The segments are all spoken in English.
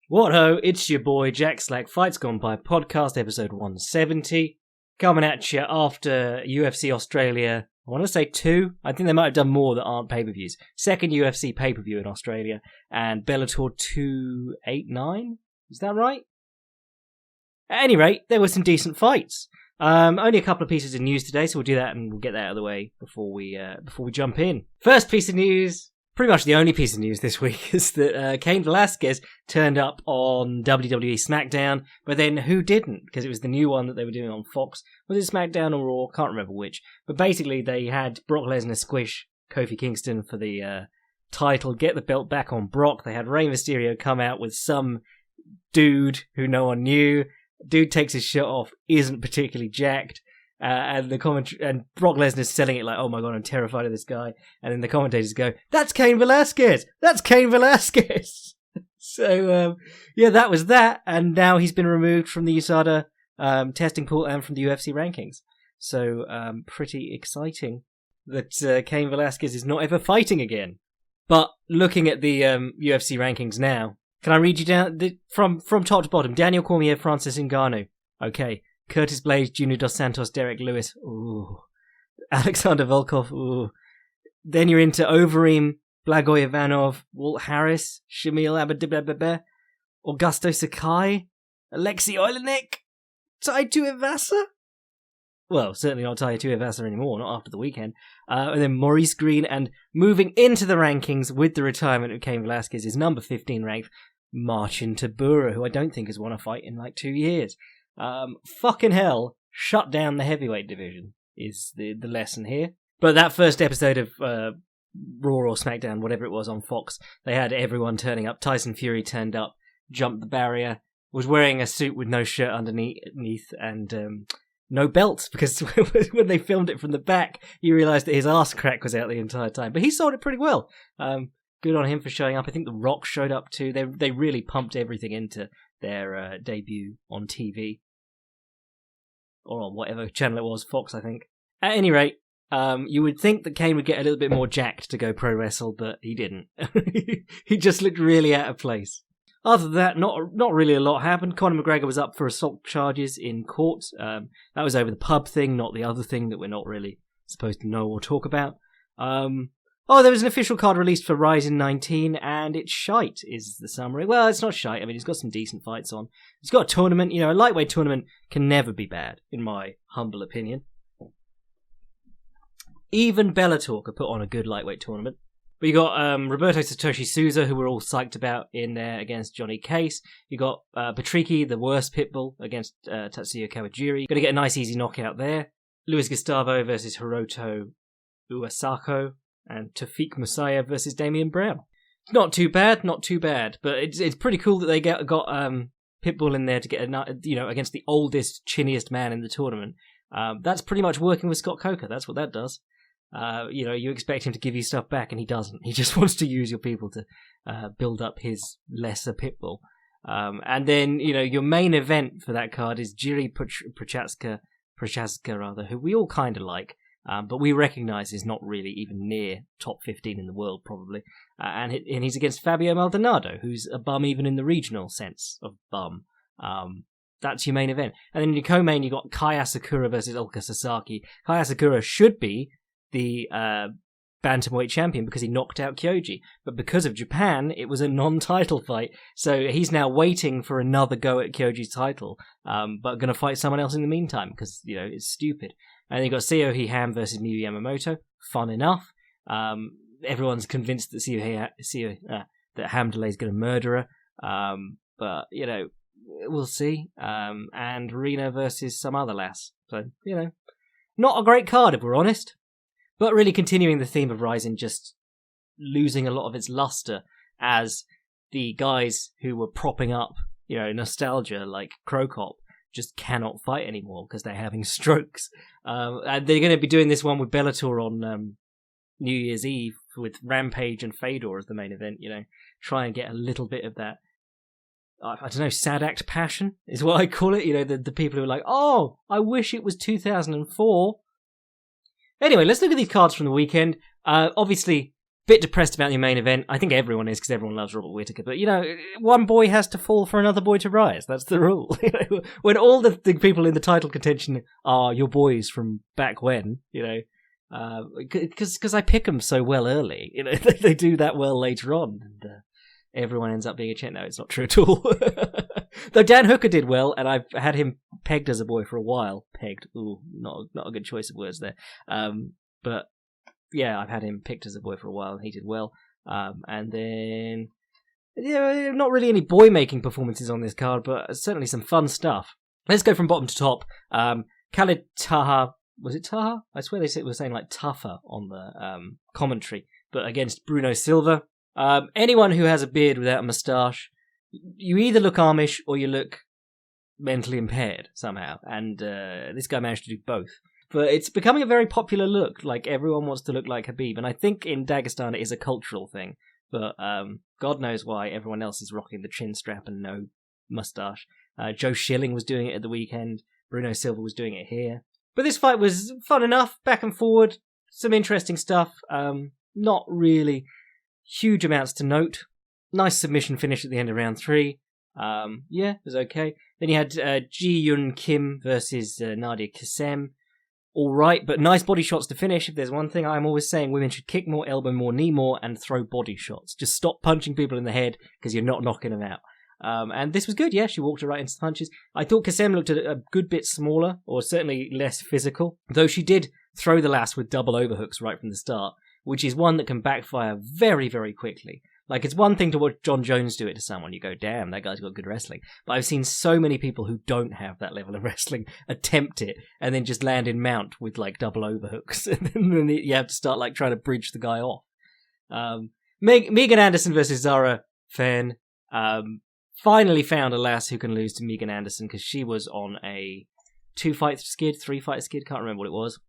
What ho, it's your boy Jack Slack, Fights Gone By podcast episode 170. Coming at you after UFC Australia, I want to say 2. I think they might have done more that aren't pay-per-views. Second UFC pay-per-view in Australia, and Bellator 289? Is that right? At any rate, there were some decent fights. Only a couple of pieces of news today, so we'll do that and we'll get that out of the way before we jump in. First piece of news, pretty much the only piece of news this week, is that Cain Velasquez turned up on WWE SmackDown, but then who didn't? Because it was the new one that they were doing on Fox. Was it SmackDown or Raw? Can't remember which. But basically, they had Brock Lesnar squish Kofi Kingston for the title, get the belt back on Brock. They had Rey Mysterio come out with some dude who no one knew. Dude takes his shirt off, isn't particularly jacked, and the and Brock Lesnar's selling it like, "Oh my god, I'm terrified of this guy." And then the commentators go, "That's Cain Velasquez! That's Cain Velasquez!" So yeah, that was that, and now he's been removed from the USADA testing pool and from the UFC rankings. So pretty exciting that Cain Velasquez is not ever fighting again. But looking at the UFC rankings now. Can I read you down from top to bottom? Daniel Cormier, Francis Ngannou. Okay. Curtis Blades, Junior Dos Santos, Derek Lewis. Ooh. Alexander Volkov. Ooh. Then you're into Overeem, Blagoy Ivanov, Walt Harris, Shamil Abedabebe, Augusto Sakai, Alexei Oleinik, Tai Tuivasa. Well, certainly not Tai Tuivasa anymore, not after the weekend. And then Maurice Green, and moving into the rankings with the retirement of Cain Velasquez is number 15 ranked Marcin Tybura, who I don't think has won a fight in like 2 years. Fucking hell, shut down the heavyweight division is the lesson here. But that first episode of Raw or SmackDown, whatever it was on Fox, they had everyone turning up. Tyson Fury turned up, jumped the barrier, was wearing a suit with no shirt underneath, and no belt, because when they filmed it from the back, you realised that his arse crack was out the entire time. But he sold it pretty well. Good on him for showing up. I think The Rock showed up too. They really pumped everything into their debut on TV. Or on whatever channel it was, Fox, I think. At any rate, you would think that Cain would get a little bit more jacked to go pro wrestle, but he didn't. He just looked really out of place. Other than that, not really a lot happened. Conor McGregor was up for assault charges in court. That was over the pub thing, not the other thing that we're not really supposed to know or talk about. There was an official card released for Rizin 19, and it's shite, is the summary. Well, it's not shite. I mean, he's got some decent fights on. He's got a tournament. You know, a lightweight tournament can never be bad, in my humble opinion. Even Bellator could put on a good lightweight tournament. But you got Roberto Satoshi Souza, who we're all psyched about in there against Johnny Case. You got Patricky, the worst pitbull, against Tatsuya Kawajiri. Going to get a nice easy knockout there. Luis Gustavo versus Hiroto Uesako. And Tafik Musaya versus Damian Brown. Not too bad. But it's pretty cool that they got Pitbull in there to get against the oldest, chinniest man in the tournament. That's pretty much working with Scott Coker. That's what that does. You expect him to give you stuff back, and he doesn't. He just wants to use your people to build up his lesser Pitbull. And then, your main event for that card is Jiri Prochazka, who we all kind of like. But we recognise is not really even near top 15 in the world, probably. And he's against Fabio Maldonado, who's a bum even in the regional sense of bum. That's your main event. And then in your co-main, you got Kai Asakura versus Ulka Sasaki. Kai Asakura should be the bantamweight champion because he knocked out Kyoji. But because of Japan, it was a non-title fight. So he's now waiting for another go at Kyoji's title, but going to fight someone else in the meantime because, it's stupid. And then you got Seohei Ham versus Miyu Yamamoto. Fun enough. Everyone's convinced that that Ham Delay is going to murder her. But, we'll see. And Rena versus some other lass. So, not a great card if we're honest. But really continuing the theme of Rizin, just losing a lot of its luster as the guys who were propping up, nostalgia like Krokop just cannot fight anymore because they're having strokes. And they're going to be doing this one with Bellator on New Year's Eve with Rampage and Fedor as the main event, try and get a little bit of that, I don't know, sad act passion is what I call it. The people who are like, oh, I wish it was 2004. Anyway, let's look at these cards from the weekend. Obviously, Bit depressed about the main event. I think everyone is because everyone loves Robert Whittaker. But, one boy has to fall for another boy to rise. That's the rule. When all the people in the title contention are your boys from back when, because I pick them so well early. They do that well later on. And everyone ends up being a champ. No, it's not true at all. Though Dan Hooker did well, and I've had him pegged as a boy for a while. Pegged. Ooh, not a good choice of words there. But... yeah, I've had him picked as a boy for a while, and he did well. And then, not really any boy-making performances on this card, but certainly some fun stuff. Let's go from bottom to top. Khalid Taha, was it Taha? I swear they were saying like tougher on the commentary, but against Bruno Silva. Anyone who has a beard without a moustache, you either look Amish or you look mentally impaired somehow, and this guy managed to do both. But it's becoming a very popular look. Like, everyone wants to look like Khabib. And I think in Dagestan it is a cultural thing. But God knows why everyone else is rocking the chin strap and no moustache. Joe Schilling was doing it at the weekend. Bruno Silva was doing it here. But this fight was fun enough. Back and forward. Some interesting stuff. Not really huge amounts to note. Nice submission finish at the end of round 3. It was okay. Then you had Ji Yun Kim versus Nadia Kassem. All right, but nice body shots to finish. If there's one thing I'm always saying, women should kick more, elbow more, knee more, and throw body shots. Just stop punching people in the head because you're not knocking them out. And this was good, yeah. She walked her right into the punches. I thought Kassem looked a good bit smaller, or certainly less physical, though she did throw the lass with double overhooks right from the start, which is one that can backfire very, very quickly. Like, it's one thing to watch John Jones do it to someone. You go, damn, that guy's got good wrestling. But I've seen so many people who don't have that level of wrestling attempt it and then just land in mount with, like, double overhooks. And then you have to start, like, trying to bridge the guy off. Megan Anderson versus Zara Fan. Finally found a lass who can lose to Megan Anderson because she was on a 2-fight skid, 3-fight skid. Can't remember what it was.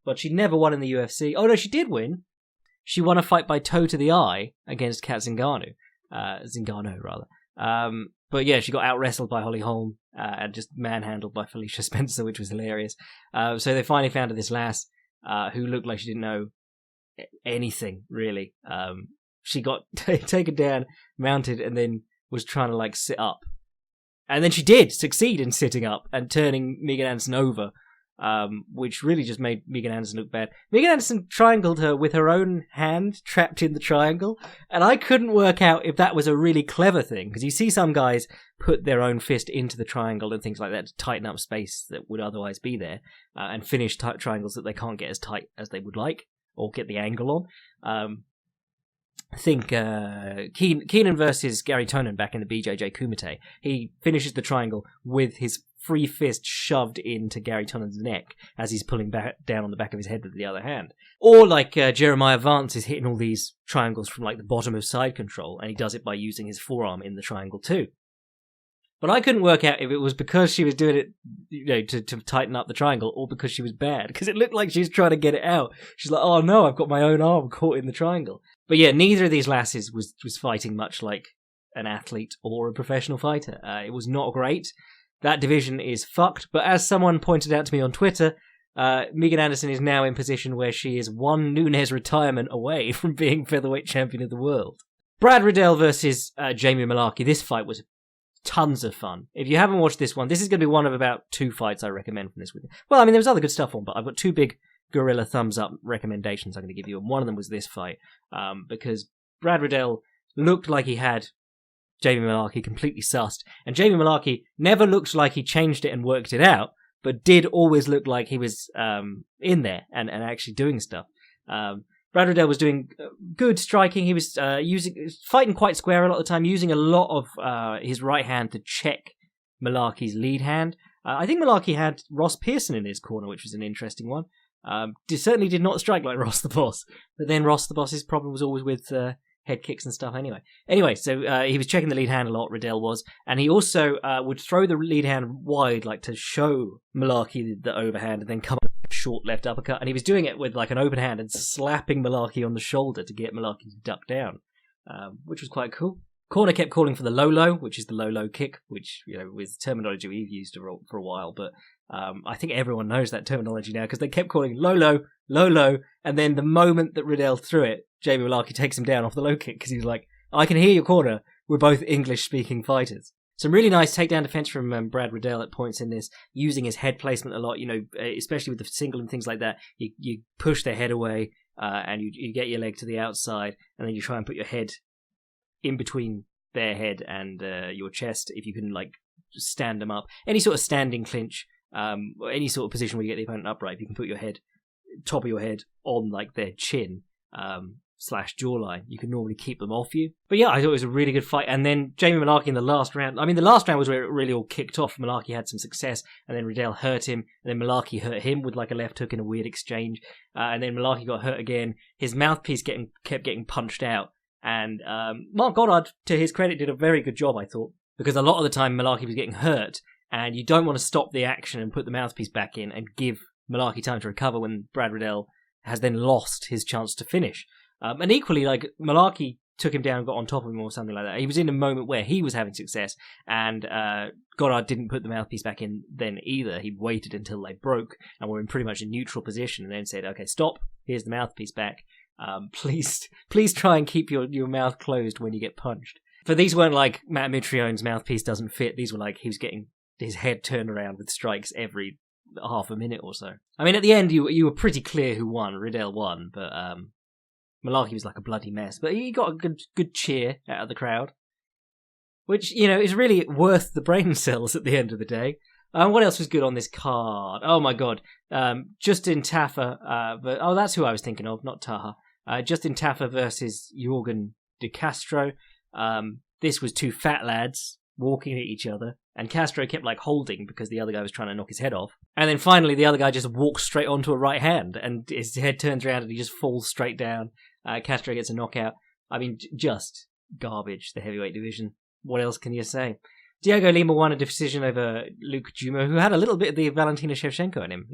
But she never won in the UFC. Oh, no, she did win. She won a fight by toe to the eye against Kat Zingano. Zingano, rather. But yeah, she got out-wrestled by Holly Holm and just manhandled by Felicia Spencer, which was hilarious. So they finally found her this lass who looked like she didn't know anything, really. She got taken down, mounted, and then was trying to, like, sit up. And then she did succeed in sitting up and turning Megan Anderson over. Which really just made Megan Anderson look bad. Megan Anderson triangled her with her own hand trapped in the triangle, and I couldn't work out if that was a really clever thing, because you see some guys put their own fist into the triangle and things like that to tighten up space that would otherwise be there, and finish triangles that they can't get as tight as they would like, or get the angle on. I think Keenan versus Gary Tonin back in the BJJ Kumite, he finishes the triangle with his free fist shoved into Gary Tonin's neck as he's pulling back down on the back of his head with the other hand. Or like Jeremiah Vance is hitting all these triangles from like the bottom of side control, and he does it by using his forearm in the triangle too. But I couldn't work out if it was because she was doing it, to tighten up the triangle, or because she was bad, because it looked like she was trying to get it out. She's like, oh no, I've got my own arm caught in the triangle. But yeah, neither of these lasses was fighting much like an athlete or a professional fighter. It was not great. That division is fucked, but as someone pointed out to me on Twitter, Megan Anderson is now in position where she is one Nunes retirement away from being featherweight champion of the world. Brad Riddell versus Jamie Malarkey. This fight was tons of fun. If you haven't watched this one, this is going to be one of about 2 fights I recommend from this weekend. Well, I mean, there was other good stuff on, but I've got 2 big gorilla thumbs up recommendations I'm going to give you, and one of them was this fight, because Brad Riddell looked like he had Jamie Malarkey completely sussed, and Jamie Malarkey never looked like he changed it and worked it out, but did always look like he was in there and actually doing stuff. Brad Riddell was doing good striking. He was fighting quite square a lot of the time, using a lot of his right hand to check Malarkey's lead hand. I think Malarkey had Ross Pearson in his corner, which was an interesting one. Certainly did not strike like Ross the Boss, but then Ross the Boss's problem was always with head kicks and stuff anyway. So he was checking the lead hand a lot, Riddell was, and he also would throw the lead hand wide, like to show Malarkey the overhand, and then come up with a short left uppercut, and he was doing it with like an open hand and slapping Malarkey on the shoulder to get Malarkey to duck down, which was quite cool. Corner kept calling for the low-low, which is the low-low kick, which, with terminology we've used for a while, but I think everyone knows that terminology now because they kept calling low, low, low, low, and then the moment that Riddell threw it, Jamie Malarkey takes him down off the low kick because he was like, I can hear your corner. We're both English-speaking fighters. Some really nice takedown defense from Brad Riddell at points in this, using his head placement a lot, especially with the single and things like that. You push their head away, and you get your leg to the outside, and then you try and put your head in between their head and your chest, if you can, stand them up. Any sort of standing clinch, any sort of position where you get the opponent upright, if you can put your head, top of your head, on, their chin, / jawline, you can normally keep them off you. But yeah, I thought it was a really good fight. And then Jamie Malarkey in the last round, the last round was where it really all kicked off. Malarkey had some success, and then Riddell hurt him, and then Malarkey hurt him with a left hook in a weird exchange, and then Malarkey got hurt again. His mouthpiece kept getting punched out, and Mark Goddard, to his credit, did a very good job, I thought, because a lot of the time Malarkey was getting hurt, and you don't want to stop the action and put the mouthpiece back in and give Malarkey time to recover when Brad Riddell has then lost his chance to finish. And equally, Malarkey took him down and got on top of him or something like that. He was in a moment where he was having success, and Goddard didn't put the mouthpiece back in then either. He waited until they broke and were in pretty much a neutral position, and then said, okay, stop, here's the mouthpiece back. Please try and keep your mouth closed when you get punched. But these weren't like Matt Mitrione's mouthpiece doesn't fit. These were he was getting his head turned around with strikes every half a minute or so. At the end, you were pretty clear who won. Riddell won, but Malarkey was like a bloody mess, but he got a good cheer out of the crowd, which, is really worth the brain cells at the end of the day. What else was good on this card? Oh my god. Justin Tafa, that's who I was thinking of, not Taha. Justin Tafa versus Jorgen De Castro. This was two fat lads walking at each other, and Castro kept holding because the other guy was trying to knock his head off. And then finally the other guy just walks straight onto a right hand, and his head turns around and he just falls straight down. Castro gets a knockout. Just garbage, the heavyweight division. What else can you say? Diego Lima won a decision over Luke Jumo, who had a little bit of the Valentina Shevchenko in him.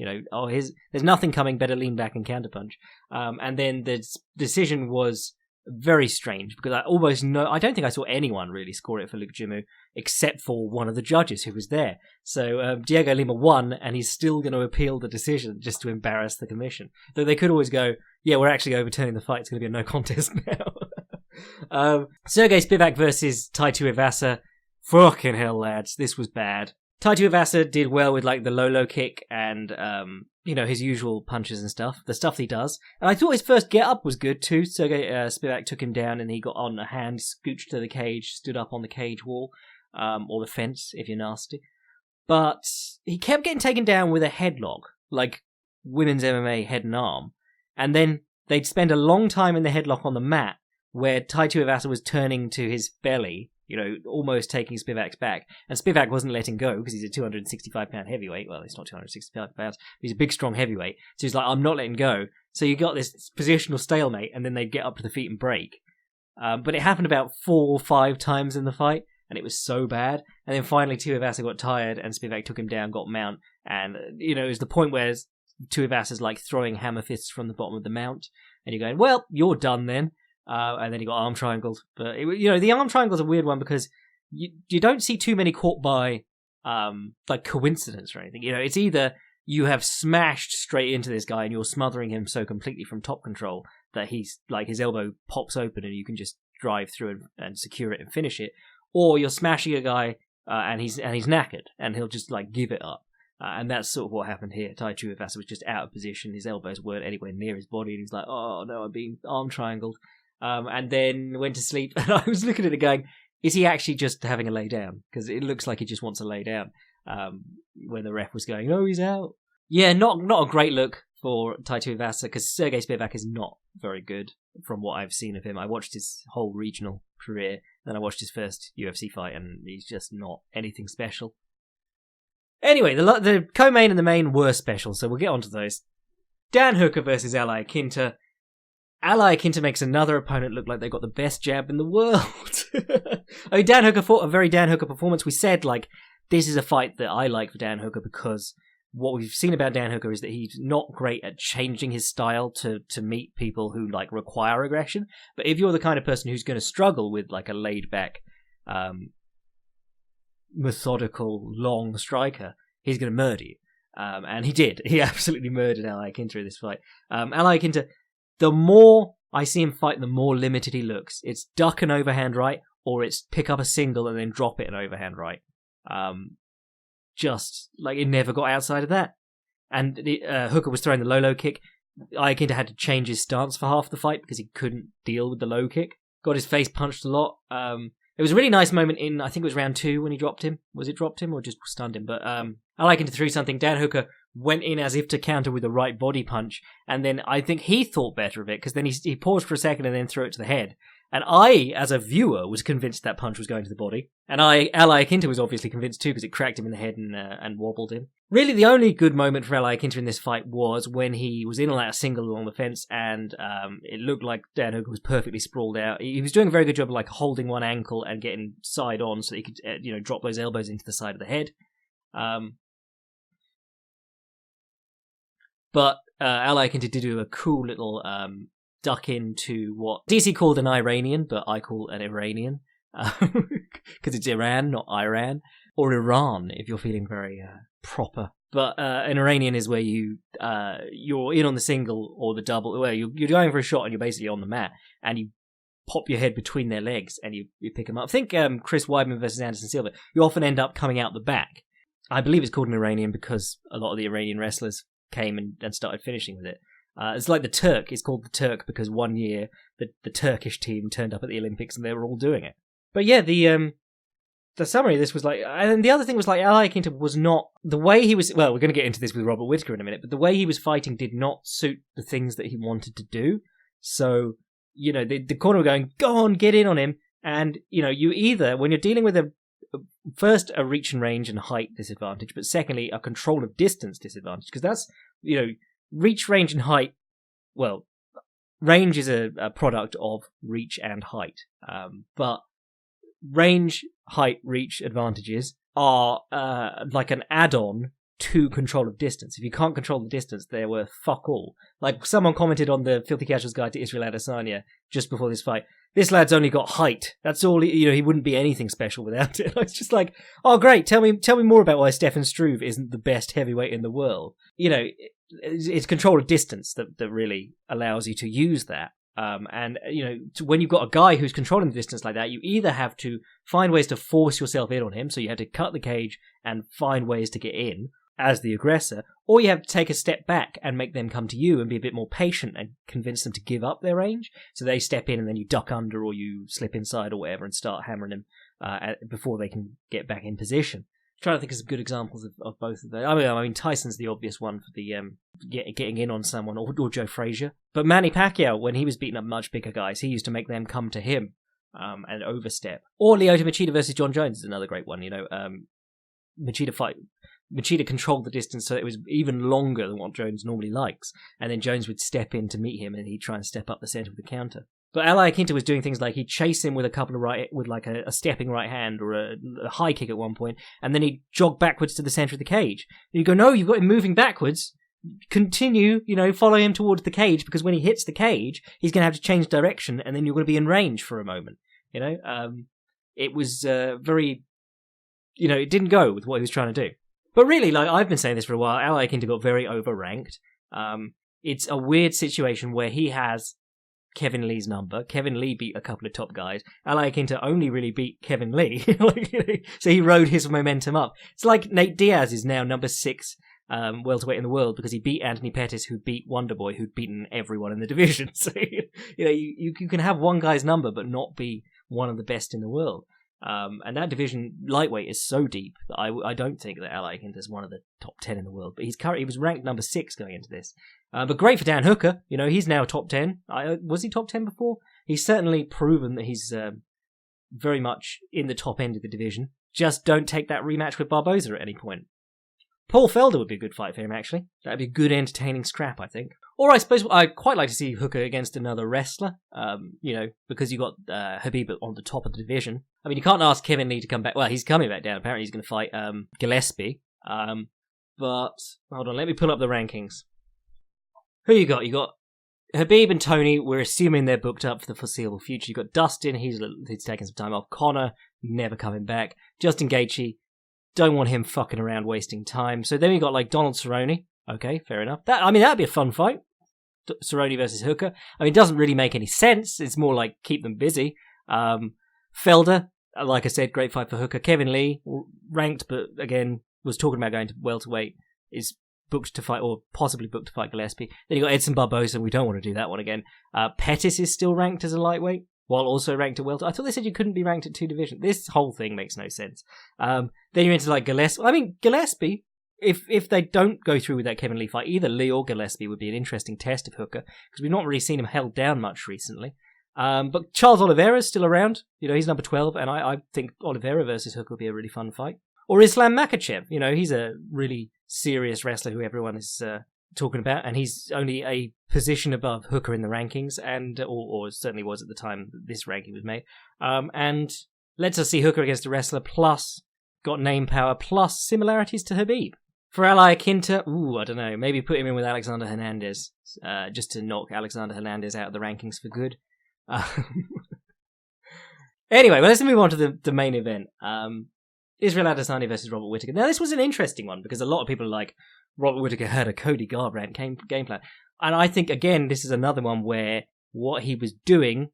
There's nothing coming, better lean back and counterpunch. And then the decision was very strange, because I don't think I saw anyone really score it for Luke Jumo, except for one of the judges who was there. So Diego Lima won, and he's still going to appeal the decision just to embarrass the commission. Though they could always go, yeah, we're actually overturning the fight, it's going to be a no contest now. Sergey Spivak versus Tai Tuivasa. Fucking hell, lads, this was bad. Tai Tuivasa did well with the low kick and his usual punches and stuff, the stuff he does. And I thought his first get up was good too. Sergey Spivak took him down, and he got on a hand, scooched to the cage, stood up on the cage wall, or the fence if you're nasty. But he kept getting taken down with a headlock, like women's MMA head and arm. And then they'd spend a long time in the headlock on the mat, where Tai Tuivasa was turning to his belly, almost taking Spivak's back. And Spivak wasn't letting go because he's a 265-pound heavyweight. Well, he's not 265 pounds. He's a big, strong heavyweight. So he's like, I'm not letting go. So you got this positional stalemate, and then they'd get up to the feet and break. But it happened about 4 or 5 times in the fight, and it was so bad. And then finally Tuivasa got tired, and Spivak took him down, got mount. And, it was the point where Tuivasa's throwing hammer fists from the bottom of the mount. And you're going, well, you're done then. And then he got arm triangled. But, the arm triangle's a weird one because you don't see too many caught by, coincidence or anything. It's either you have smashed straight into this guy and you're smothering him so completely from top control that he's, his elbow pops open and you can just drive through and secure it and finish it. Or you're smashing a guy, and he's knackered and he'll just, give it up. And that's sort of what happened here. Tai Tuivasa was just out of position. His elbows weren't anywhere near his body, and he's like, oh no, I'm being arm triangled. And then went to sleep. And I was looking at it going, is he actually just having a lay down? Because it looks like he just wants to lay down. When the ref was going, oh, he's out. Yeah, not a great look for Tai Tuivasa, because Sergey Spivak is not very good from what I've seen of him. I watched his whole regional career, then I watched his first UFC fight, and he's just not anything special. Anyway, the co-main and the main were special, so we'll get on to those. Dan Hooker versus Iaquinta. Iaquinta makes another opponent look like they've got the best jab in the world. Dan Hooker fought a very Dan Hooker performance. We said, this is a fight that I like for Dan Hooker because what we've seen about Dan Hooker is that he's not great at changing his style to meet people who, require aggression. But if you're the kind of person who's going to struggle with, a laid-back, methodical, long striker, he's going to murder you. And he did. He absolutely murdered Iaquinta in this fight. Iaquinta, the more I see him fight, the more limited he looks. It's duck and overhand right, or it's pick up a single and then drop it and overhand right. Just like it never got outside of that. And Hooker was throwing the low kick. Iaquinta had to change his stance for half the fight because he couldn't deal with the low kick. Got his face punched a lot. It was a really nice moment in, I think it was round 2 when he dropped him. Was it dropped him or just stunned him? But Iaquinta threw something. Dan Hooker went in as if to counter with a right body punch. And then I think he thought better of it because then he paused for a second and then threw it to the head. And I, as a viewer, was convinced that punch was going to the body. And Iaquinta was obviously convinced too because it cracked him in the head and wobbled him. Really, the only good moment for Iaquinta in this fight was when he was in on that single along the fence and it looked like Dan Hooker was perfectly sprawled out. He was doing a very good job of like holding one ankle and getting side on so that he could drop those elbows into the side of the head. But Iaquinta did do a cool little duck into what DC called an Iranian, but I call an Iranian because it's Iran, not Iran, or Iran if you're feeling very proper. But an Iranian is where you're in on the single or the double, where you're going for a shot and you're basically on the mat and you pop your head between their legs and you pick them up. I think Chris Weidman versus Anderson Silva, you often end up coming out the back. I believe it's called an Iranian because a lot of the Iranian wrestlers came and started finishing with it. It's like the Turk. It's called the Turk because one year the Turkish team turned up at the Olympics and they were all doing it. But yeah, the summary of this was like, and the other thing was like, Iaquinta was not the way he was. Well, we're going to get into this with Robert Whittaker in a minute, but the way he was fighting did not suit the things that he wanted to do. So the corner were going, go on, get in on him, and you either when you're dealing with first a reach and range and height disadvantage, but secondly a control of distance disadvantage because that's reach, range, and height. Well, range is a product of reach and height, but range, height, reach advantages are like an add-on to control of distance. If you can't control the distance, they're worth fuck all. Like someone commented on the Filthy Casual's Guide to Israel Adesanya just before this fight, this lad's only got height. That's all. He wouldn't be anything special without it. It's just like, oh great, tell me more about why Stefan Struve isn't the best heavyweight in the world. It's control of distance that really allows you to use that. When you've got a guy who's controlling the distance like that, you either have to find ways to force yourself in on him, so you have to cut the cage and find ways to get in as the aggressor, or you have to take a step back and make them come to you and be a bit more patient and convince them to give up their range. So they step in and then you duck under or you slip inside or whatever and start hammering them before they can get back in position. I'm trying to think of some good examples of both of those. I mean, Tyson's the obvious one for the getting in on someone, or Joe Frazier. But Manny Pacquiao, when he was beating up much bigger guys, he used to make them come to him and overstep. Or Lyoto Machida versus John Jones is another great one. Machida controlled the distance so it was even longer than what Jones normally likes, and then Jones would step in to meet him and he'd try and step up the centre of the counter. But Iaquinta was doing things like he'd chase him with a stepping right hand or a high kick at one point, and then he'd jog backwards to the centre of the cage. And you go, no, you've got him moving backwards. Continue, follow him towards the cage, because when he hits the cage, he's going to have to change direction, and then you're going to be in range for a moment. It was very, it didn't go with what he was trying to do. But really, like I've been saying this for a while, Iaquinta got very overranked. It's a weird situation where he has Kevin Lee's number. Kevin Lee beat a couple of top guys. Iaquinta only really beat Kevin Lee. So he rode his momentum up. It's like Nate Diaz is now number 6 welterweight in the world because he beat Anthony Pettis, who beat Wonderboy, who'd beaten everyone in the division. So, you can have one guy's number but not be one of the best in the world. And that division, lightweight, is so deep that I don't think that Iaquinta is one of the top 10 in the world. But he was ranked number 6 going into this. But great for Dan Hooker. He's now top 10. Was he top 10 before? He's certainly proven that he's very much in the top end of the division. Just don't take that rematch with Barboza at any point. Paul Felder would be a good fight for him, actually. That'd be a good, entertaining scrap, I think. Or I suppose I'd quite like to see Hooker against another wrestler, because you got Habib on the top of the division. I mean, you can't ask Kevin Lee to come back. Well, he's coming back down. Apparently he's going to fight Gillespie. But, hold on, let me pull up the rankings. Who you got? You got Habib and Tony. We're assuming they're booked up for the foreseeable future. You got Dustin. He's taking some time off. Connor, never coming back. Justin Gaethje, Don't want him fucking around wasting time. So then we got like Donald Cerrone. Okay, fair enough. That'd be a fun fight. Cerrone versus Hooker. I mean, it doesn't really make any sense. It's more like keep them busy. Felder, like I said, great fight for Hooker. Kevin Lee, ranked, but again, was talking about going to welterweight, is booked to fight, or possibly booked to fight Gillespie. Then you got Edson Barboza. We don't want to do that one again. Pettis is still ranked as a lightweight, while also ranked at welter. I thought they said you couldn't be ranked at 2 divisions. This whole thing makes no sense. Then you're into like Gillespie. I mean, Gillespie, if they don't go through with that Kevin Lee fight, either Lee or Gillespie would be an interesting test of Hooker, because we've not really seen him held down much recently. But Charles Oliveira is still around. He's number 12, and I think Oliveira versus Hooker would be a really fun fight. Or Islam Makhachev. He's a really serious wrestler who everyone is talking about, and he's only a position above Hooker in the rankings, and or certainly was at the time that this ranking was made. And lets us see Hooker against a wrestler, plus got name power, plus similarities to Khabib. For Iaquinta, I don't know, maybe put him in with Alexander Hernandez, just to knock Alexander Hernandez out of the rankings for good. Anyway, let's move on to the main event. Israel Adesanya versus Robert Whittaker. Now, this was an interesting one, because a lot of people are like, Robert Whittaker had a Cody Garbrandt game plan. And I think, again, this is another one where what he was doing,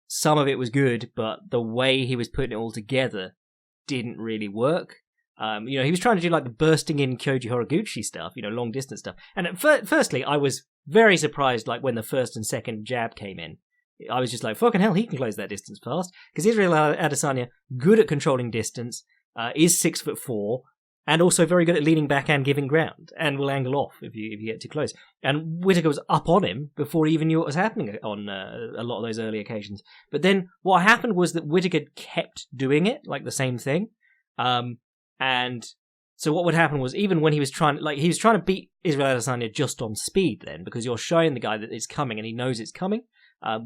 some of it was good, but the way he was putting it all together didn't really work. He was trying to do like the bursting in Kyoji Horiguchi stuff, long distance stuff. And firstly, I was very surprised, like when the first and second jab came in. I was just like, fucking hell, he can close that distance fast. Because Israel Adesanya, good at controlling distance, is 6'4", and also very good at leaning back and giving ground, and will angle off if you get too close. And Whittaker was up on him before he even knew what was happening on a lot of those early occasions. But then what happened was that Whittaker kept doing it, like the same thing. And so what would happen was, even when he was trying to beat Israel Adesanya just on speed then, because you're showing the guy that it's coming and he knows it's coming.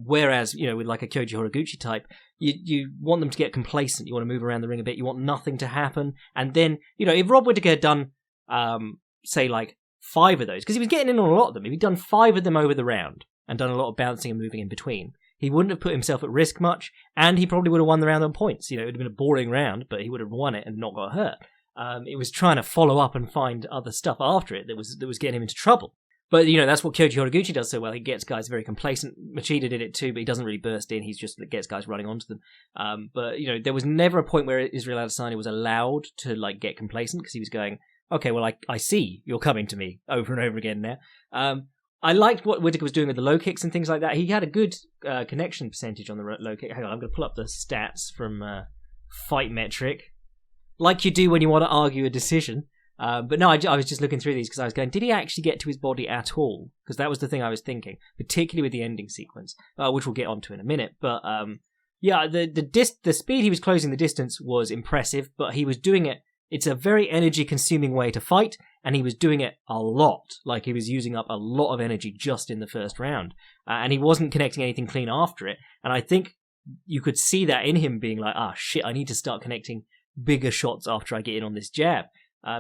Whereas, with like a Kyoji Horiguchi type, you want them to get complacent. You want to move around the ring a bit. You want nothing to happen. And then, if Rob Whittaker had done, say, like 5 of those, because he was getting in on a lot of them, if he'd done 5 of them over the round and done a lot of bouncing and moving in between, he wouldn't have put himself at risk much, and he probably would have won the round on points. It would have been a boring round, but he would have won it and not got hurt. It was trying to follow up and find other stuff after it that was getting him into trouble. But, that's what Kyoji Horiguchi does so well. He gets guys very complacent. Machida did it too, but he doesn't really burst in. He's just gets guys running onto them. But, there was never a point where Israel Adesanya was allowed to, like, get complacent, because he was going, okay, well, I see you're coming to me over and over again now. I liked what Whittaker was doing with the low kicks and things like that. He had a good connection percentage on the low kick. Hang on, I'm going to pull up the stats from Fight Metric, like you do when you want to argue a decision. But no, I was just looking through these because I was going, did he actually get to his body at all? Because that was the thing I was thinking, particularly with the ending sequence, which we'll get onto in a minute. But the speed he was closing the distance was impressive, but he was doing it. It's a very energy-consuming way to fight, and he was doing it a lot. Like, he was using up a lot of energy just in the first round. And he wasn't connecting anything clean after it. And I think you could see that in him being like, shit, I need to start connecting bigger shots after I get in on this jab.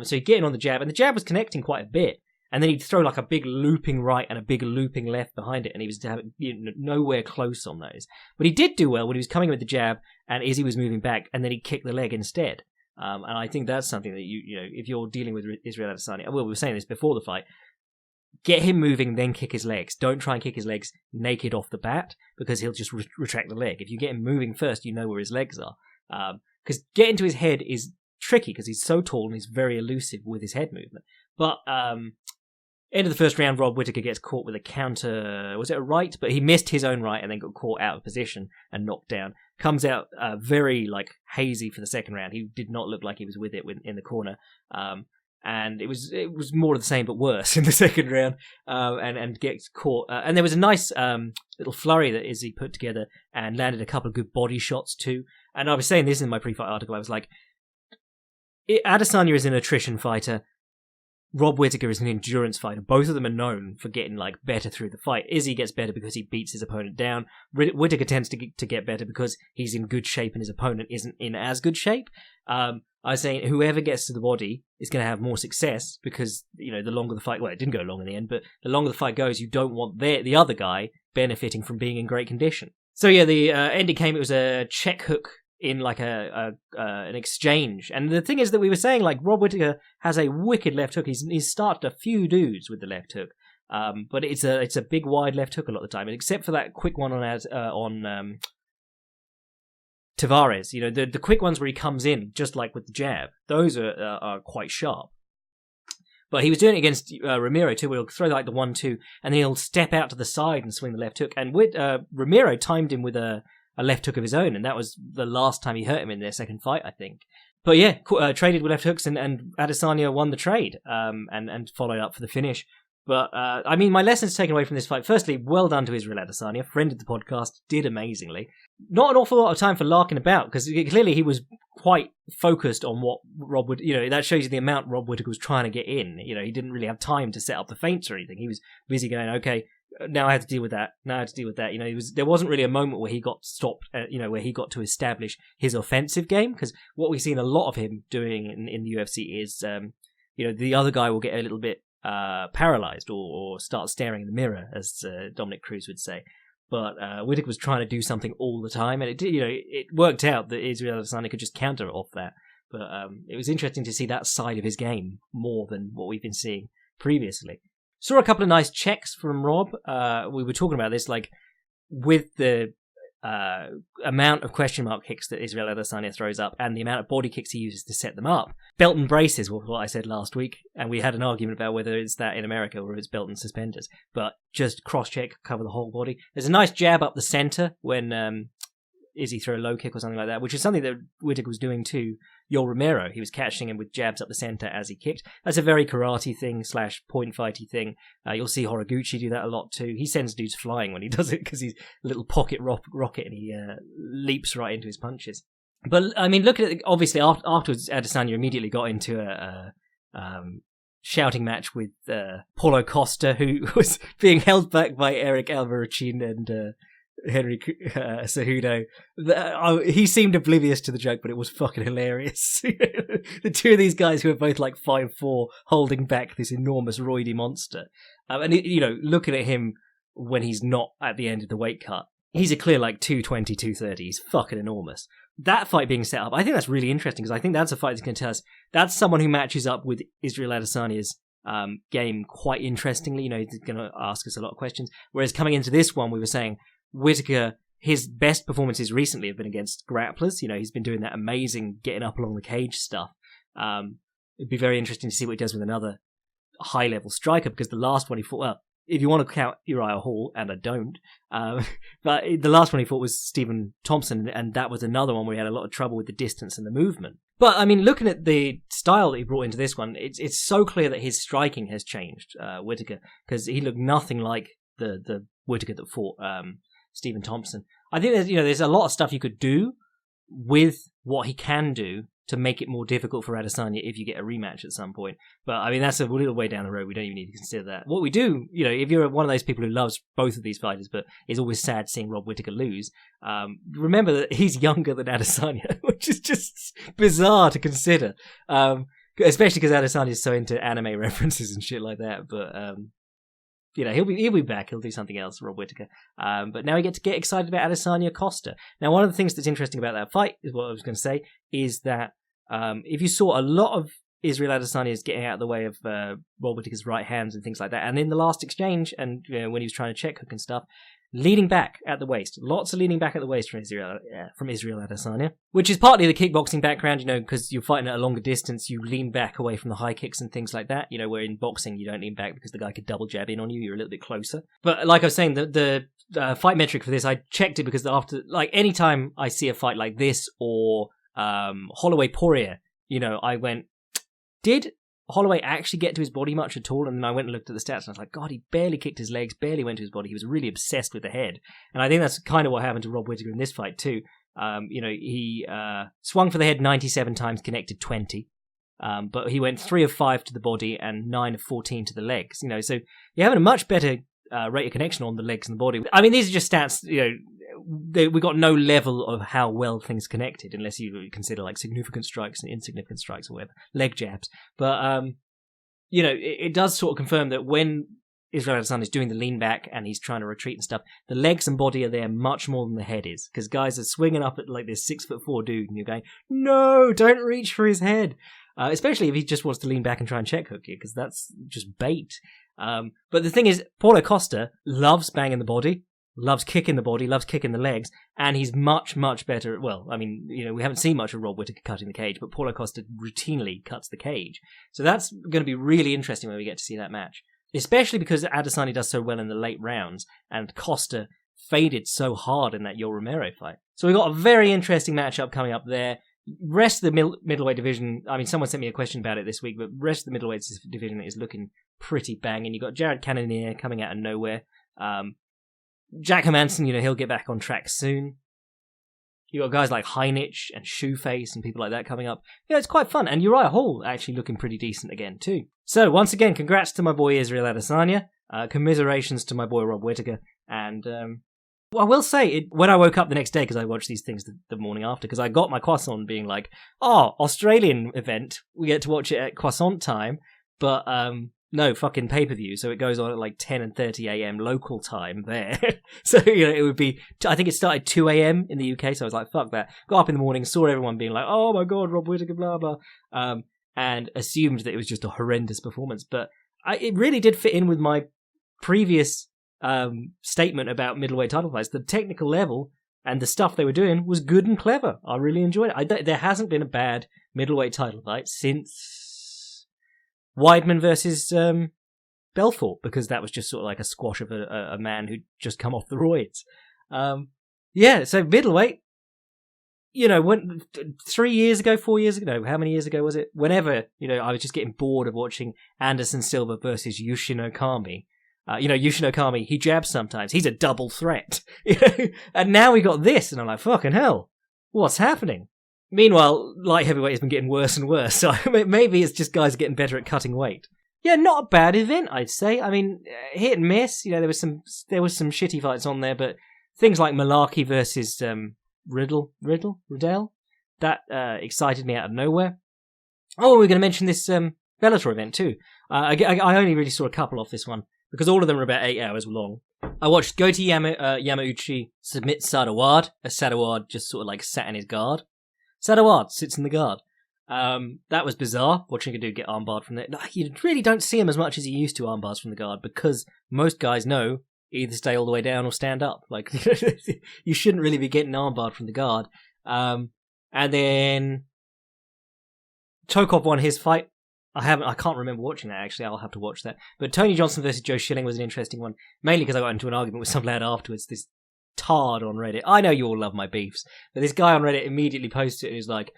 So he'd get in on the jab, and the jab was connecting quite a bit. And then he'd throw like a big looping right and a big looping left behind it, and he was nowhere close on those. But he did do well when he was coming with the jab, and Izzy was moving back, and then he'd kick the leg instead. And I think that's something that if you're dealing with Israel Adesanya, well, we were saying this before the fight, get him moving, then kick his legs. Don't try and kick his legs naked off the bat, because he'll just retract the leg. If you get him moving first, you know where his legs are. Because getting to his head is tricky, because he's so tall and he's very elusive with his head movement. But end of the first round, Rob Whittaker gets caught with a counter, was it a right? But he missed his own right and then got caught out of position and knocked down. Comes out very hazy for the second round. He did not look like he was with it in the corner. And it was more of the same but worse in the second round, and gets caught. And there was a nice little flurry that Izzy put together and landed a couple of good body shots too. And I was saying this in my pre-fight article. I was like, Adesanya is an attrition fighter. Rob Whittaker is an endurance fighter. Both of them are known for getting better through the fight. Izzy gets better because he beats his opponent down. Whittaker tends to get better because he's in good shape and his opponent isn't in as good shape. I was saying whoever gets to the body is going to have more success because the longer the fight. Well, it didn't go long in the end, but the longer the fight goes, you don't want the other guy benefiting from being in great condition. So yeah, the ending came. It was a check hook in like an exchange. And the thing is that we were saying, like, Rob Whittaker has a wicked left hook. He's started a few dudes with the left hook, but it's a big wide left hook a lot of the time, except for that quick one on Tavares. You know, the quick ones where he comes in just like with the jab. Those are quite sharp. But he was doing it against Ramiro too, where he'll throw like the 1-2, and then he'll step out to the side and swing the left hook. And Ramiro timed him with a left hook of his own, and that was the last time he hurt him in their second fight, I think. But yeah, traded with left hooks, and Adesanya won the trade, and followed up for the finish. But, I mean, my lessons taken away from this fight, firstly, well done to Israel Adesanya, friend of the podcast, did amazingly. Not an awful lot of time for larking about, because clearly he was quite focused on what Rob would, you know, that shows you the amount Rob Whittaker was trying to get in. You know, he didn't really have time to set up the feints or anything. He was busy going, okay, now I have to deal with that. Now I have to deal with that. You know, there wasn't really a moment where he got stopped, where he got to establish his offensive game, because what we've seen a lot of him doing in the UFC is, the other guy will get a little bit paralyzed or start staring in the mirror, as Dominic Cruz would say. But Whittaker was trying to do something all the time, and it worked out that Israel Adesanya could just counter off that. But it was interesting to see that side of his game more than what we've been seeing previously. Saw a couple of nice checks from Rob. We were talking about this, like, with the amount of question mark kicks that Israel Adesanya throws up and the amount of body kicks he uses to set them up. Belt and braces was what I said last week, and we had an argument about whether it's that in America or if it's belt and suspenders. But just cross-check, cover the whole body. There's a nice jab up the center when Izzy threw a low kick or something like that, which is something that Whittaker was doing to Yoel Romero. He was catching him with jabs up the center as he kicked. That's a very karate thing / point fighty thing. You'll see Horiguchi do that a lot too. He sends dudes flying when he does it because he's a little pocket rocket and he leaps right into his punches. But I mean, look at it. Obviously, afterwards, Adesanya immediately got into a shouting match with Paulo Costa, who was being held back by Eric Alvarachin and Henry Cejudo. He seemed oblivious to the joke, but it was fucking hilarious. The two of these guys who are both like 5'4", holding back this enormous roidy monster. And looking at him when he's not at the end of the weight cut, he's a clear like 220, 230. He's fucking enormous. That fight being set up, I think that's really interesting, because I think that's a fight that's going to tell us that's someone who matches up with Israel Adesanya's game quite interestingly. He's going to ask us a lot of questions. Whereas coming into this one, we were saying Whittaker, his best performances recently have been against grapplers. He's been doing that amazing getting up along the cage stuff. It'd be very interesting to see what he does with another high-level striker, because the last one he fought, well, if you want to count Uriah Hall, and I don't, but the last one he fought was Stephen Thompson, and that was another one where he had a lot of trouble with the distance and the movement. But, I mean, looking at the style that he brought into this one, it's so clear that his striking has changed, Whittaker, because he looked nothing like the Whittaker that fought Stephen Thompson. I think there's a lot of stuff you could do with what he can do to make it more difficult for Adesanya if you get a rematch at some point. But, I mean, that's a little way down the road. We don't even need to consider that. What we do, if you're one of those people who loves both of these fighters but is always sad seeing Rob Whittaker lose, remember that he's younger than Adesanya, which is just bizarre to consider. Especially because Adesanya is so into anime references and shit like that. But, he'll be back. He'll do something else, Rob Whittaker. But now we get to get excited about Adesanya Costa. Now, one of the things that's interesting about that fight, is what I was going to say, is that if you saw a lot of Israel Adesanya's getting out of the way of Rob Whittaker's right hands and things like that, and in the last exchange, and when he was trying to check hook and stuff, leading back at the waist. Lots of leading back at the waist from Israel Adesanya, which is partly the kickboxing background, because you're fighting at a longer distance, you lean back away from the high kicks and things like that, where in boxing you don't lean back because the guy could double jab in on you, you're a little bit closer. But like I was saying, the fight metric for this, I checked it because after, like, anytime I see a fight like this or Holloway Poirier, I went, did Holloway actually get to his body much at all? And then I went and looked at the stats and I was like, God, he barely kicked his legs, barely went to his body. He was really obsessed with the head. And I think that's kind of what happened to Rob Whittaker in this fight too. He swung for the head 97 times, connected 20. But he went 3 of 5 to the body and 9 of 14 to the legs. So you're having a much better rate of connection on the legs and the body. I mean, these are just stats, we got no level of how well things connected, unless you consider like significant strikes and insignificant strikes or whatever, leg jabs. But, it does sort of confirm that when Israel Adesanya is doing the lean back and he's trying to retreat and stuff, the legs and body are there much more than the head is, because guys are swinging up at like this 6'4" dude, and you're going, no, don't reach for his head. Especially if he just wants to lean back and try and check hook you, because that's just bait. But the thing is, Paulo Costa loves banging the body, loves kicking the body, loves kicking the legs, and he's much, much better. Well, I mean, we haven't seen much of Rob Whittaker cutting the cage, but Paulo Costa routinely cuts the cage. So that's going to be really interesting when we get to see that match. Especially because Adesanya does so well in the late rounds, and Costa faded so hard in that Yoel Romero fight. So we've got a very interesting matchup coming up there. Rest of the middleweight division, I mean, someone sent me a question about it this week, but rest of the middleweight division is looking pretty banging. You've got Jared Cannonier coming out of nowhere. Jack Hermanson, he'll get back on track soon. You got guys like Heinich and Shoeface and people like that coming up. Yeah, it's quite fun. And Uriah Hall actually looking pretty decent again, too. So, once again, congrats to my boy Israel Adesanya. Commiserations to my boy Rob Whittaker. And I will say, when I woke up the next day, because I watched these things the morning after, because I got my croissant being like, Australian event, we get to watch it at croissant time, but no, fucking pay-per-view, so it goes on at like 10:30 a.m. local time there. So, it would be, I think it started 2 a.m. in the UK, so I was like, fuck that. Got up in the morning, saw everyone being like, oh my god, Rob Whittaker, blah, blah, and assumed that it was just a horrendous performance. But it really did fit in with my previous statement about middleweight title fights. The technical level and the stuff they were doing was good and clever. I really enjoyed it. There hasn't been a bad middleweight title fight since Weidman versus Belfort, because that was just sort of like a squash of a man who'd just come off the roids. So middleweight, when 3 years ago, 4 years ago, no, how many years ago was it? Whenever, I was just getting bored of watching Anderson Silva versus Yushin Okami. Yushin Okami, he jabs sometimes. He's a double threat. And now we got this, and I'm like, fucking hell, what's happening? Meanwhile, light heavyweight has been getting worse and worse, so maybe it's just guys getting better at cutting weight. Yeah, not a bad event, I'd say. I mean, hit and miss. There was some shitty fights on there, but things like Malarkey versus Riddell, that excited me out of nowhere. Oh, we're going to mention this Bellator event too. I only really saw a couple off this one, because all of them are about 8 hours long. I watched Goiti Yamauchi submit Sadawad, as Sadawad just sort of like sat in his guard. Sadawad sits in the guard. That was bizarre, watching a dude get armbarred from there. You really don't see him as much as you used to armbars from the guard, because most guys know either stay all the way down or stand up. Like, you shouldn't really be getting armbarred from the guard. And then Tokov won his fight. I can't remember watching that, actually. I'll have to watch that. But Tony Johnson versus Joe Schilling was an interesting one, mainly because I got into an argument with some lad afterwards, this tard on Reddit. I know you all love my beefs, but this guy on Reddit immediately posted it and was like,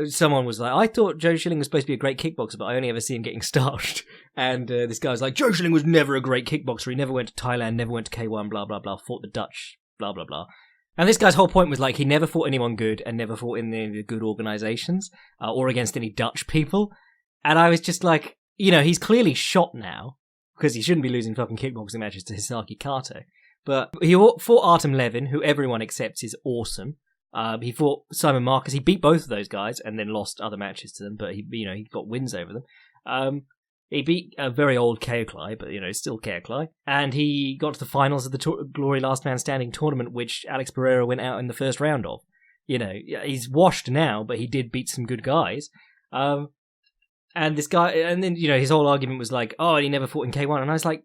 someone was like, I thought Joe Schilling was supposed to be a great kickboxer, but I only ever see him getting starched. And this guy was like, Joe Schilling was never a great kickboxer. He never went to Thailand, never went to K1, blah, blah, blah, fought the Dutch, blah, blah, blah. And this guy's whole point was like, he never fought anyone good and never fought in the good organizations or against any Dutch people. And I was just like, he's clearly shot now, because he shouldn't be losing fucking kickboxing matches to Hisaki Kato. But he fought Artem Levin, who everyone accepts is awesome. He fought Simon Marcus. He beat both of those guys and then lost other matches to them, but he got wins over them. He beat a very old Keokli, but still Keokli. And he got to the finals of the Glory Last Man Standing tournament, which Alex Pereira went out in the first round of. He's washed now, but he did beat some good guys. And this guy, and then his whole argument was like, oh, and he never fought in K1, and I was like,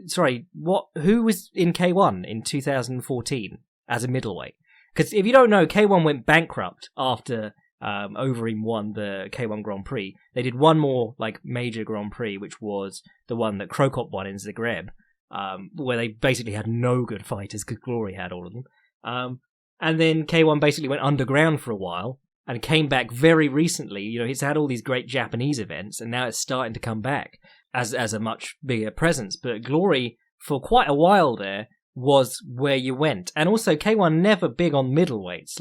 sorry, what? Who was in K1 in 2014 as a middleweight? Because if you don't know, K1 went bankrupt after Overeem won the K1 Grand Prix. They did one more major Grand Prix, which was the one that Krokop won in Zagreb, where they basically had no good fighters because Glory had all of them. And then K1 basically went underground for a while and came back very recently. It's had all these great Japanese events, and now it's starting to come back as a much bigger presence. But Glory, for quite a while there, was where you went. And also, K1 never big on middleweights.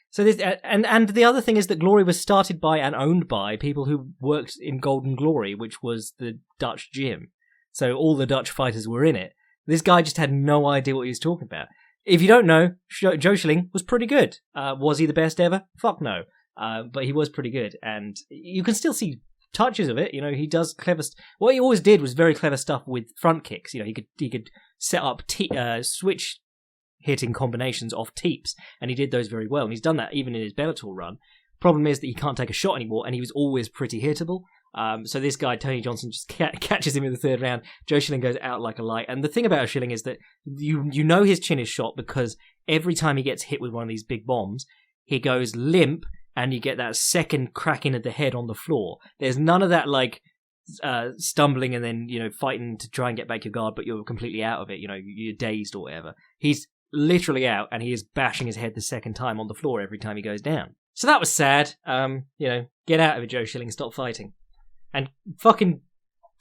So this, and the other thing is that Glory was started by and owned by people who worked in Golden Glory, which was the Dutch gym. So all the Dutch fighters were in it. This guy just had no idea what he was talking about. If you don't know, Joe Schilling was pretty good. Was he the best ever? Fuck no. But he was pretty good. And you can still see touches of it. He does clever. What he always did was very clever stuff with front kicks. He could set up switch hitting combinations off teeps, and he did those very well. And he's done that even in his Bellator run. Problem is that he can't take a shot anymore, and he was always pretty hittable. So this guy, Tony Johnson, just catches him in the third round. Joe Schilling goes out like a light. And the thing about Schilling is that you know his chin is shot because every time he gets hit with one of these big bombs, he goes limp, and you get that second cracking of the head on the floor. There's none of that stumbling and then fighting to try and get back your guard, but you're completely out of it. You're dazed or whatever. He's literally out, and he is bashing his head the second time on the floor every time he goes down. So that was sad. Get out of it, Joe Schilling. Stop fighting. And fucking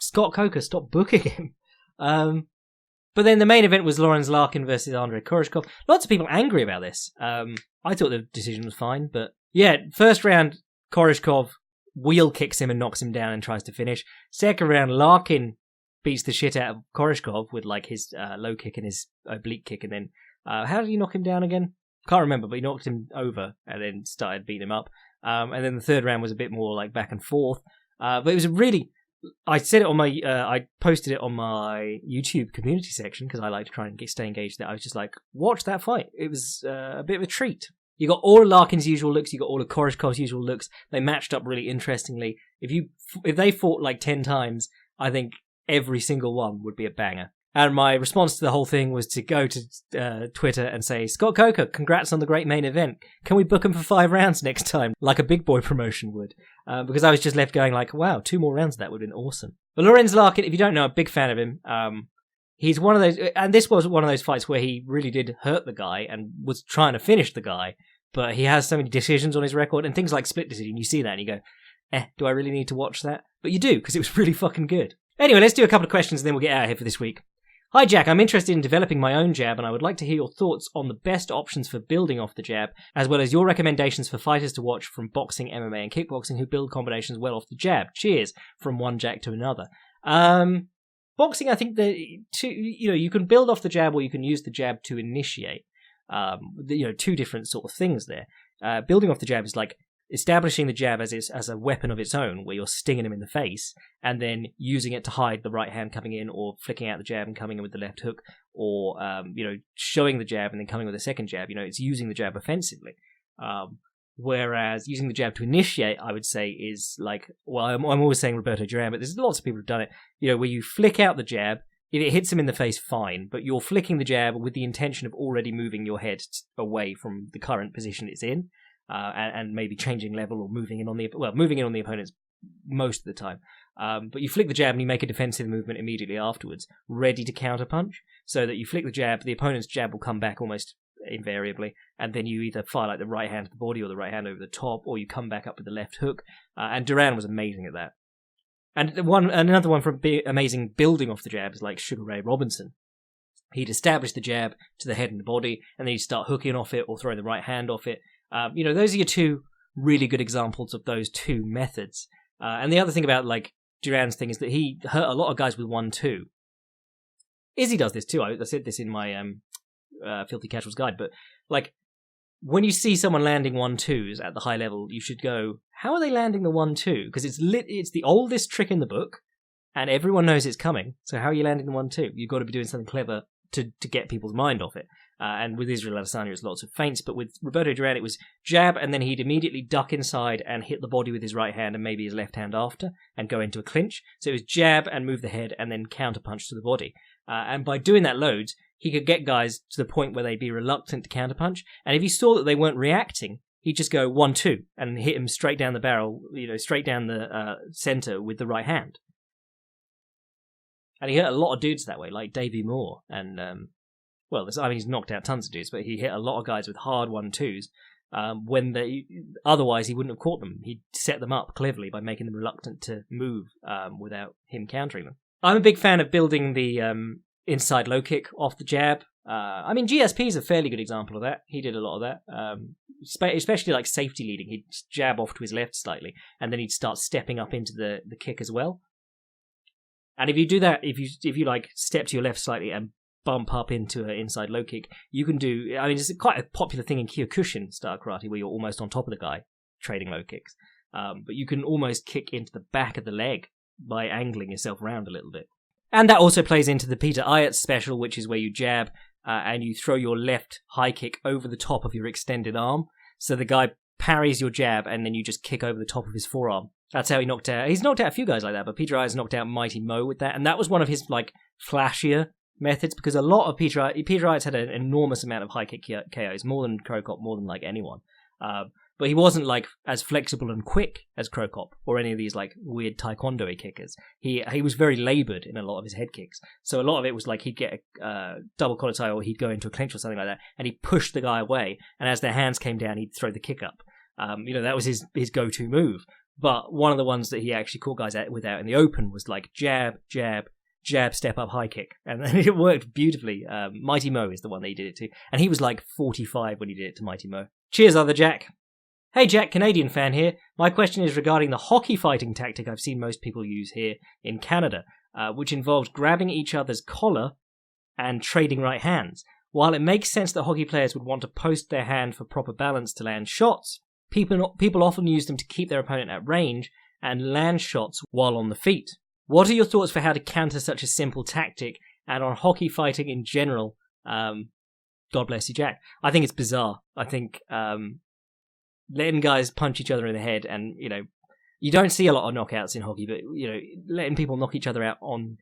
Scott Coker, stop booking him. But then the main event was Lorenz Larkin versus Andrei Koreshkov. Lots of people angry about this. I thought the decision was fine, but yeah, first round, Koreshkov wheel kicks him and knocks him down and tries to finish. Second round, Larkin beats the shit out of Koreshkov with his low kick and his oblique kick, and then how did he knock him down again? Can't remember, but he knocked him over and then started beating him up. And then the third round was a bit more back and forth. But it was I said it on my, I posted it on my YouTube community section because I like to try and stay engaged there. I was just watch that fight. It was a bit of a treat. You got all of Larkin's usual looks, you got all of Koreshkov's usual looks. They matched up really interestingly. If they fought 10 times, I think every single one would be a banger. And my response to the whole thing was to go to Twitter and say, Scott Coker, congrats on the great main event. Can we book him for 5 rounds next time, like a big boy promotion would? Because I was just left going wow, 2 more rounds of that would have been awesome. But Lorenz Larkin, if you don't know, I'm a big fan of him. He's one of those, and this was one of those fights where he really did hurt the guy and was trying to finish the guy, but he has so many decisions on his record and things like split decision. You see that and you go, do I really need to watch that? But you do, because it was really fucking good. Anyway, let's do a couple of questions and then we'll get out of here for this week. Hi Jack, I'm interested in developing my own jab and I would like to hear your thoughts on the best options for building off the jab, as well as your recommendations for fighters to watch from boxing, MMA and kickboxing who build combinations well off the jab. Cheers, from one Jack to another. Boxing, I think you can build off the jab or you can use the jab to initiate. 2 different sort of things there. Building off the jab is establishing the jab as a weapon of its own, where you're stinging him in the face, and then using it to hide the right hand coming in, or flicking out the jab and coming in with the left hook, or showing the jab and then coming with a second jab. It's using the jab offensively. Whereas using the jab to initiate, I would say, is I'm always saying Roberto Duran, but there's lots of people who've done it. Where you flick out the jab. If it hits him in the face, fine, but you're flicking the jab with the intention of already moving your head away from the current position it's in. And maybe changing level or moving in on the opponents most of the time. But you flick the jab and you make a defensive movement immediately afterwards, ready to counterpunch, so that you flick the jab, the opponent's jab will come back almost invariably, and then you either fire the right hand to the body or the right hand over the top, or you come back up with the left hook. And Duran was amazing at that. And another one from amazing building off the jab is Sugar Ray Robinson. He'd establish the jab to the head and the body, and then he'd start hooking off it or throwing the right hand off it. Those are your 2 really good examples of those 2 methods. And the other thing about Duran's thing is that he hurt a lot of guys with 1-2. Izzy does this too. I said this in my Filthy Casuals guide, but when you see someone landing 1-2s at the high level, you should go, how are they landing the 1-2? Because it's the oldest trick in the book, and everyone knows it's coming. So how are you landing the 1-2? You've got to be doing something clever to get people's mind off it. And with Israel Adesanya, it's lots of feints, but with Roberto Duran, it was jab, and then he'd immediately duck inside and hit the body with his right hand and maybe his left hand after, and go into a clinch. So it was jab and move the head, and then counterpunch to the body. And by doing that loads, he could get guys to the point where they'd be reluctant to counterpunch, and if he saw that they weren't reacting, he'd just go 1-2 and hit him straight down the barrel, straight down the center with the right hand. And he hit a lot of dudes that way, like Davey Moore, and he's knocked out tons of dudes, but he hit a lot of guys with hard 1-2s when otherwise he wouldn't have caught them. He'd set them up cleverly by making them reluctant to move without him countering them. I'm a big fan of building the inside low kick off the jab. GSP is a fairly good example of that. He did a lot of that, especially safety leading. He'd jab off to his left slightly, and then he'd start stepping up into the kick as well. And if you do that, if you step to your left slightly and bump up into an inside low kick, you can do. It's quite a popular thing in Kyokushin style karate where you're almost on top of the guy trading low kicks. but you can almost kick into the back of the leg by angling yourself around a little bit. And that also plays into the Peter Ayotte special, which is where you jab and you throw your left high kick over the top of your extended arm. So the guy parries your jab and then you just kick over the top of his forearm. That's how he knocked out. He's knocked out a few guys like that, but Peter Ayotte's knocked out Mighty Mo with that. And that was one of his like flashier methods, because a lot of Peter Ayotte's had an enormous amount of high kick KOs, more than Krokop, more than like anyone. But he wasn't like as flexible and quick as Krokop or any of these like weird taekwondo-y kickers. He was very laboured in a lot of his head kicks. So a lot of it was like he'd get a double collar tie or he'd go into a clinch or something like that, and he'd push the guy away, and as their hands came down, he'd throw the kick up. That was his go-to move. But one of the ones that he actually caught guys out in the open was like jab, jab, jab, step up, high kick. And it worked beautifully. Mighty Mo is the one that he did it to. And he was like 45 when he did it to Mighty Mo. Cheers, other Jack. Hey Jack, Canadian fan here. My question is regarding the hockey fighting tactic I've seen most people use here in Canada, which involves grabbing each other's collar and trading right hands. While it makes sense that hockey players would want to post their hand for proper balance to land shots, people often use them to keep their opponent at range and land shots while on the feet. What are your thoughts for how to counter such a simple tactic and on hockey fighting in general? God bless you, Jack. I think it's bizarre. I think letting guys punch each other in the head, and you don't see a lot of knockouts in hockey, but letting people knock each other out on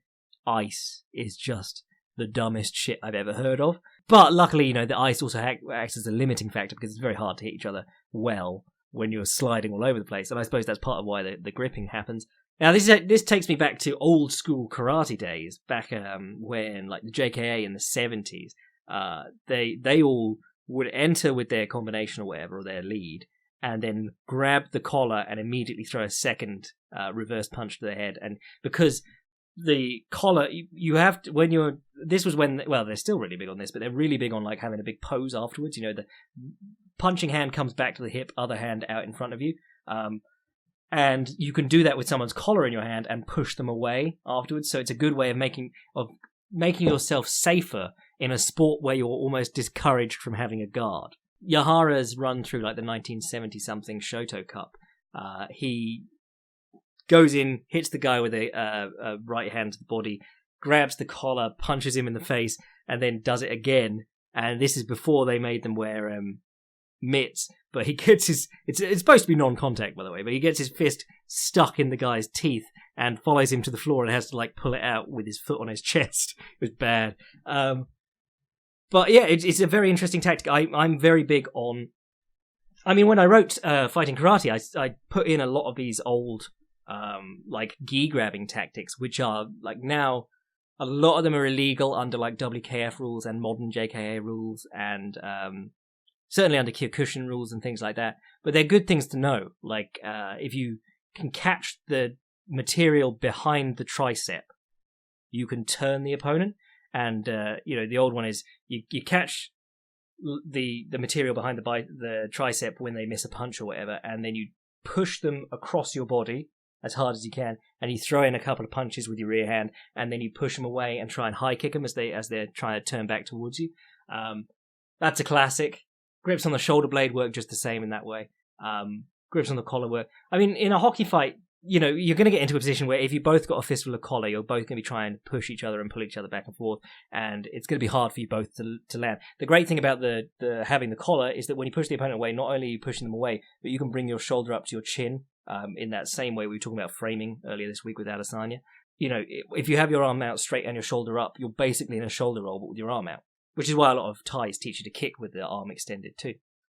ice is just the dumbest shit I've ever heard of. But luckily, the ice also acts as a limiting factor, because it's very hard to hit each other well when you're sliding all over the place, and I suppose that's part of why the gripping happens. Now, this takes me back to old school karate days, back when like the JKA in the 70s, they all would enter with their combination or whatever, or their lead, and then grab the collar and immediately throw a second reverse punch to the head. And because the collar, you have to, this was when, well, they're still really big on this, but they're really big on like having a big pose afterwards. The punching hand comes back to the hip, other hand out in front of you. And you can do that with someone's collar in your hand and push them away afterwards. So it's a good way of making yourself safer in a sport where you're almost discouraged from having a guard. Yahara's run through like the 1970-something Shoto Cup. He goes in, hits the guy with a right hand to the body, grabs the collar, punches him in the face, and then does it again. And this is before they made them wear mitts, but he gets his... It's supposed to be non-contact, by the way, but he gets his fist stuck in the guy's teeth and follows him to the floor and has to like pull it out with his foot on his chest. It was bad. But yeah, it's a very interesting tactic. I'm very big on... I mean, when I wrote Fighting Karate, I put in a lot of these old like gi grabbing tactics, which are like now a lot of them are illegal under like WKF rules and modern JKA rules, and certainly under Kyokushin rules and things like that. But they're good things to know. Like if you can catch the material behind the tricep, you can turn the opponent. And the old one is you catch the material behind the tricep when they miss a punch or whatever, and then you push them across your body as hard as you can, and you throw in a couple of punches with your rear hand, and then you push them away and try and high kick them as they're trying to turn back towards you. That's a classic. Grips on the shoulder blade work just the same in that way. Grips on the collar work. I mean, in a hockey fight, you're going to get into a position where if you both got a fistful of collar, you're both going to be trying to push each other and pull each other back and forth, and it's going to be hard for you both to land. The great thing about the having the collar is that when you push the opponent away, not only are you pushing them away, but you can bring your shoulder up to your chin in that same way we were talking about framing earlier this week with Adesanya. If you have your arm out straight and your shoulder up, you're basically in a shoulder roll, but with your arm out, which is why a lot of Thais teach you to kick with the arm extended too.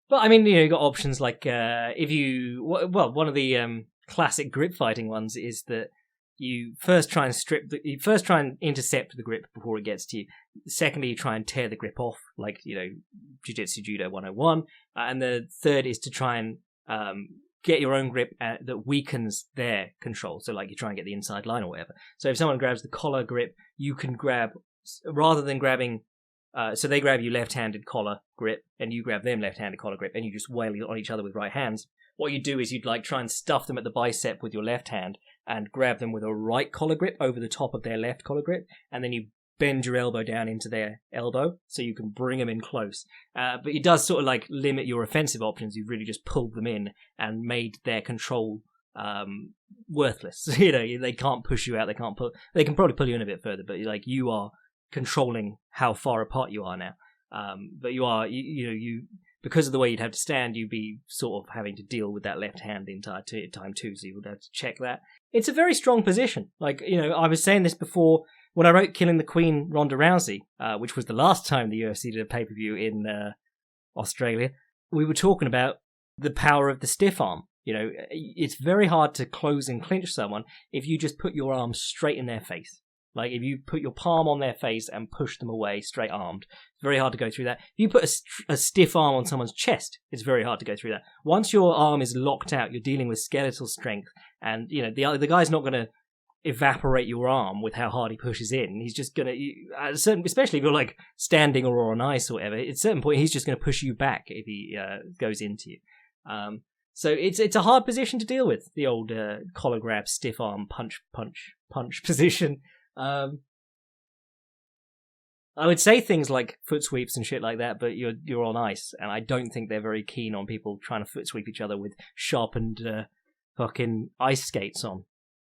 But I mean, you've got options like one of the classic grip fighting ones is that you first try and intercept the grip before it gets to you. Secondly, you try and tear the grip off, like Jiu-Jitsu Judo 101. And the third is to try and get your own grip that weakens their control. So like you try and get the inside line or whatever. So if someone grabs the collar grip, you can grab, rather than grabbing, so they grab you left-handed collar grip, and you grab them left-handed collar grip, and you just wail on each other with right hands. What you do is you'd like try and stuff them at the bicep with your left hand and grab them with a right collar grip over the top of their left collar grip, and then you bend your elbow down into their elbow so you can bring them in close. But it does sort of like limit your offensive options. You've really just pulled them in and made their control worthless. They can't push you out. They can probably pull you in a bit further, but like you are controlling how far apart you are now. But you are, you because of the way you'd have to stand, you'd be sort of having to deal with that left hand the entire time too, so you would have to check that. It's a very strong position. Like, I was saying this before when I wrote Killing the Queen Ronda Rousey, which was the last time the UFC did a pay-per-view in Australia. We were talking about the power of the stiff arm. It's very hard to close and clinch someone if you just put your arm straight in their face. Like, if you put your palm on their face and push them away straight-armed, it's very hard to go through that. If you put a stiff arm on someone's chest, it's very hard to go through that. Once your arm is locked out, you're dealing with skeletal strength, and, the guy's not going to evaporate your arm with how hard he pushes in. He's just going to, especially if you're, like, standing or on ice or whatever, at a certain point, he's just going to push you back if he goes into you. So it's a hard position to deal with, the old collar grab, stiff arm, punch position. I would say things like foot sweeps and shit like that, but you're on ice, and I don't think they're very keen on people trying to foot sweep each other with sharpened fucking ice skates on.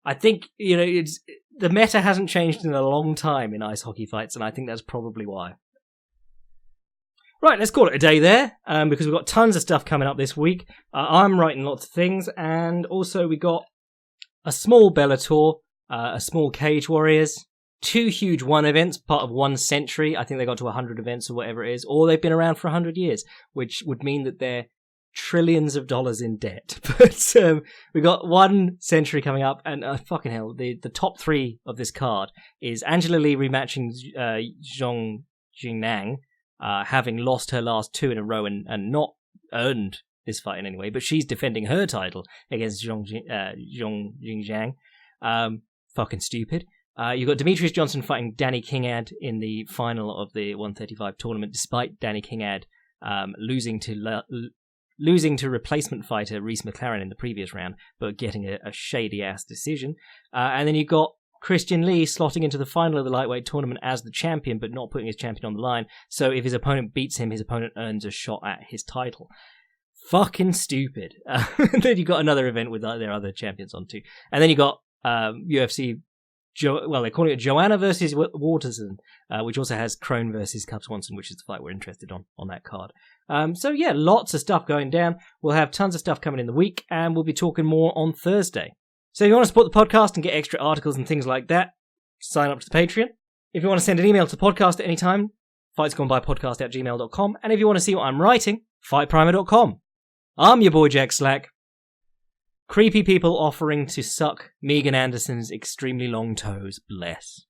I think it's the meta hasn't changed in a long time in ice hockey fights, and I think that's probably why. Right, let's call it a day there, because we've got tons of stuff coming up this week. I'm writing lots of things, and also we got a small Bellator. A small Cage Warriors, 2 huge one events, part of 1 century. I think they got to 100 events or whatever it is, or they've been around for 100 years, which would mean that they're trillions of dollars in debt. But we got 1 century coming up, and fucking hell, the top 3 of this card is Angela Lee rematching Zhong Jingnang, having lost her last 2 in a row and not earned this fight in any way, but she's defending her title against Zhong Jingjang. Fucking stupid. You've got Demetrius Johnson fighting Danny Kingad in the final of the 135 tournament, despite Danny Kingad losing to replacement fighter Reese McLaren in the previous round, but getting a shady-ass decision. And then you've got Christian Lee slotting into the final of the lightweight tournament as the champion, but not putting his champion on the line. So if his opponent beats him, his opponent earns a shot at his title. Fucking stupid. Then you got another event with their other champions on too. And then you got UFC, they're calling it Joanna versus Waterson, which also has Crone versus Cub Swanson, which is the fight we're interested on that card. So yeah, lots of stuff going down. We'll have tons of stuff coming in the week, and we'll be talking more on Thursday. So if you want to support the podcast and get extra articles and things like that, sign up to the Patreon. If you want to send an email to the podcast at any time, fightsgonebypodcast@gmail.com. And if you want to see what I'm writing, fightprimer.com. I'm your boy Jack Slack. Creepy people offering to suck Megan Anderson's extremely long toes. Bless.